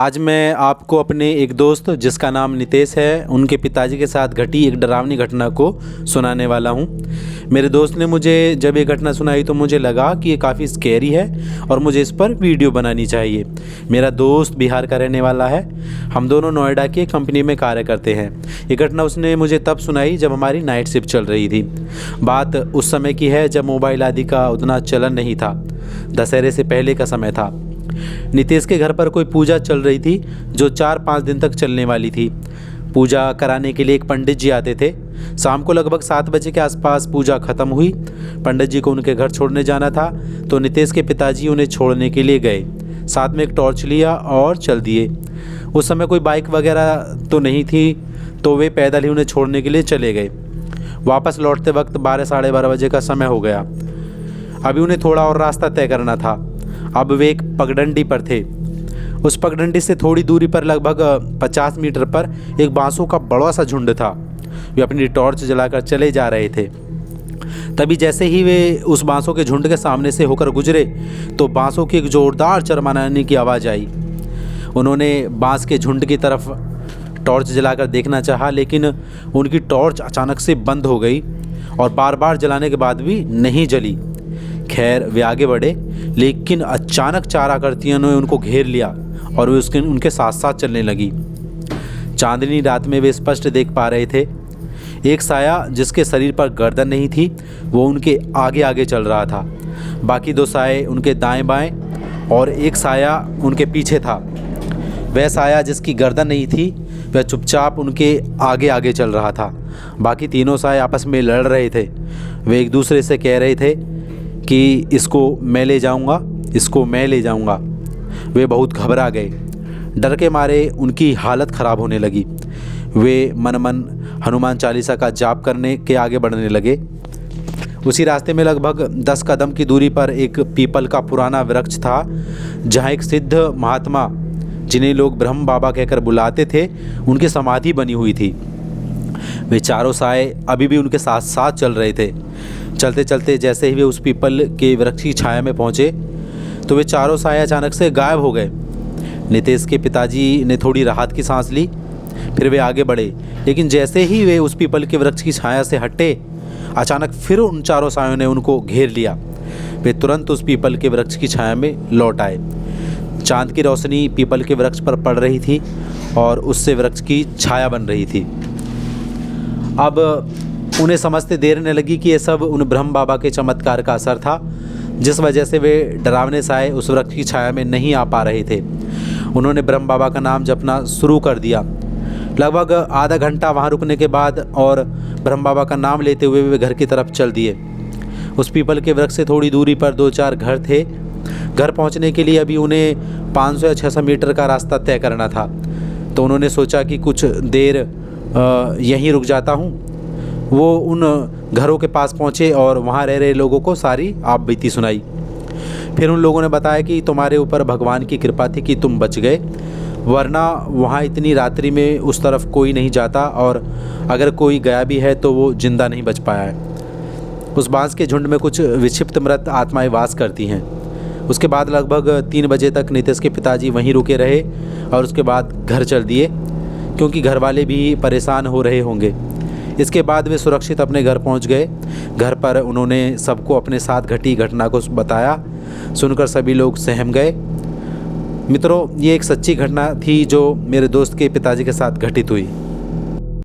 आज मैं आपको अपने एक दोस्त जिसका नाम नितेश है उनके पिताजी के साथ घटी एक डरावनी घटना को सुनाने वाला हूँ। मेरे दोस्त ने मुझे जब ये घटना सुनाई तो मुझे लगा कि ये काफ़ी स्कैरी है और मुझे इस पर वीडियो बनानी चाहिए। मेरा दोस्त बिहार का रहने वाला है। हम दोनों नोएडा की कंपनी में कार्य करते हैं। ये घटना उसने मुझे तब सुनाई जब हमारी नाइट शिफ्ट चल रही थी। बात उस समय की है जब मोबाइल आदि का उतना चलन नहीं था। दशहरे से पहले का समय था। नितेश के घर पर कोई पूजा चल रही थी जो 4-5 दिन तक चलने वाली थी। पूजा कराने के लिए एक पंडित जी आते थे। शाम को लगभग 7 बजे के आसपास पूजा ख़त्म हुई। पंडित जी को उनके घर छोड़ने जाना था तो नितेश के पिताजी उन्हें छोड़ने के लिए गए। साथ में एक टॉर्च लिया और चल दिए। उस समय कोई बाइक वगैरह तो नहीं थी तो वे पैदल ही उन्हें छोड़ने के लिए चले गए। वापस लौटते वक्त 12 साढ़े 12 बजे का समय हो गया। अभी उन्हें थोड़ा और रास्ता तय करना था। अब वे एक पगडंडी पर थे। उस पगडंडी से थोड़ी दूरी पर लगभग 50 मीटर पर एक बांसों का बड़ा सा झुंड था। वे अपनी टॉर्च जलाकर चले जा रहे थे। तभी जैसे ही वे उस बांसों के झुंड के सामने से होकर गुजरे तो बांसों की एक जोरदार चरमराने की आवाज़ आई। उन्होंने बांस के झुंड की तरफ टॉर्च जलाकर देखना चाहा, लेकिन उनकी टॉर्च अचानक से बंद हो गई और बार बार जलाने के बाद भी नहीं जली। खैर वे आगे बढ़े, लेकिन अचानक 4 आकृतियों ने उनको घेर लिया और वे उनके साथ साथ चलने लगी। चांदनी रात में वे स्पष्ट देख पा रहे थे। एक साया जिसके शरीर पर गर्दन नहीं थी वो उनके आगे आगे चल रहा था। बाकी 2 साए उनके दाएं बाएं और एक साया उनके पीछे था। वह साया जिसकी गर्दन नहीं थी वह चुपचाप उनके आगे आगे चल रहा था। बाकी तीनों साए आपस में लड़ रहे थे। वे एक दूसरे से कह रहे थे कि इसको मैं ले जाऊंगा, इसको मैं ले जाऊंगा। वे बहुत घबरा गए। डर के मारे उनकी हालत ख़राब होने लगी। वे मन मन हनुमान चालीसा का जाप करने के आगे बढ़ने लगे। उसी रास्ते में लगभग 10 कदम की दूरी पर एक पीपल का पुराना वृक्ष था जहाँ एक सिद्ध महात्मा, जिन्हें लोग ब्रह्म बाबा कहकर बुलाते थे, उनकी समाधि बनी हुई थी। वे चारों साए अभी भी उनके साथ साथ चल रहे थे। चलते चलते जैसे ही वे उस पीपल के वृक्ष की छाया में पहुँचे तो वे चारों साए अचानक से गायब हो गए। नितेश के पिताजी ने थोड़ी राहत की सांस ली। फिर वे आगे बढ़े, लेकिन जैसे ही वे उस पीपल के वृक्ष की छाया से हटे अचानक फिर उन चारों सायों ने उनको घेर लिया। वे तुरंत उस पीपल के वृक्ष की छाया में लौट आए। चांद की रोशनी पीपल के वृक्ष पर पड़ रही थी और उससे वृक्ष की छाया बन रही थी। अब उन्हें समझते देर न लगी कि यह सब उन ब्रह्म बाबा के चमत्कार का असर था, जिस वजह से वे डरावने साए उस वृक्ष की छाया में नहीं आ पा रहे थे। उन्होंने ब्रह्म बाबा का नाम जपना शुरू कर दिया। लगभग आधा घंटा वहाँ रुकने के बाद और ब्रह्म बाबा का नाम लेते हुए वे घर की तरफ चल दिए। उस पीपल के वृक्ष से थोड़ी दूरी पर 2-4 घर थे। घर पहुँचने के लिए अभी उन्हें 500 या 600 मीटर का रास्ता तय करना था। तो उन्होंने सोचा कि कुछ देर यहीं रुक जाता हूँ। वो उन घरों के पास पहुँचे और वहाँ रह रहे लोगों को सारी आप बीती सुनाई। फिर उन लोगों ने बताया कि तुम्हारे ऊपर भगवान की कृपा थी कि तुम बच गए, वरना वहाँ इतनी रात्रि में उस तरफ कोई नहीं जाता और अगर कोई गया भी है तो वो जिंदा नहीं बच पाया है। उस बांस के झुंड में कुछ विक्षिप्त मृत आत्माएं वास करती हैं। उसके बाद लगभग 3 बजे तक नितेश के पिताजी वहीं रुके रहे और उसके बाद घर चल दिए, क्योंकि घर वाले भी परेशान हो रहे होंगे। इसके बाद वे सुरक्षित अपने घर पहुंच गए। घर पर उन्होंने सबको अपने साथ घटी घटना को बताया। सुनकर सभी लोग सहम गए। मित्रों, ये एक सच्ची घटना थी जो मेरे दोस्त के पिताजी के साथ घटित हुई।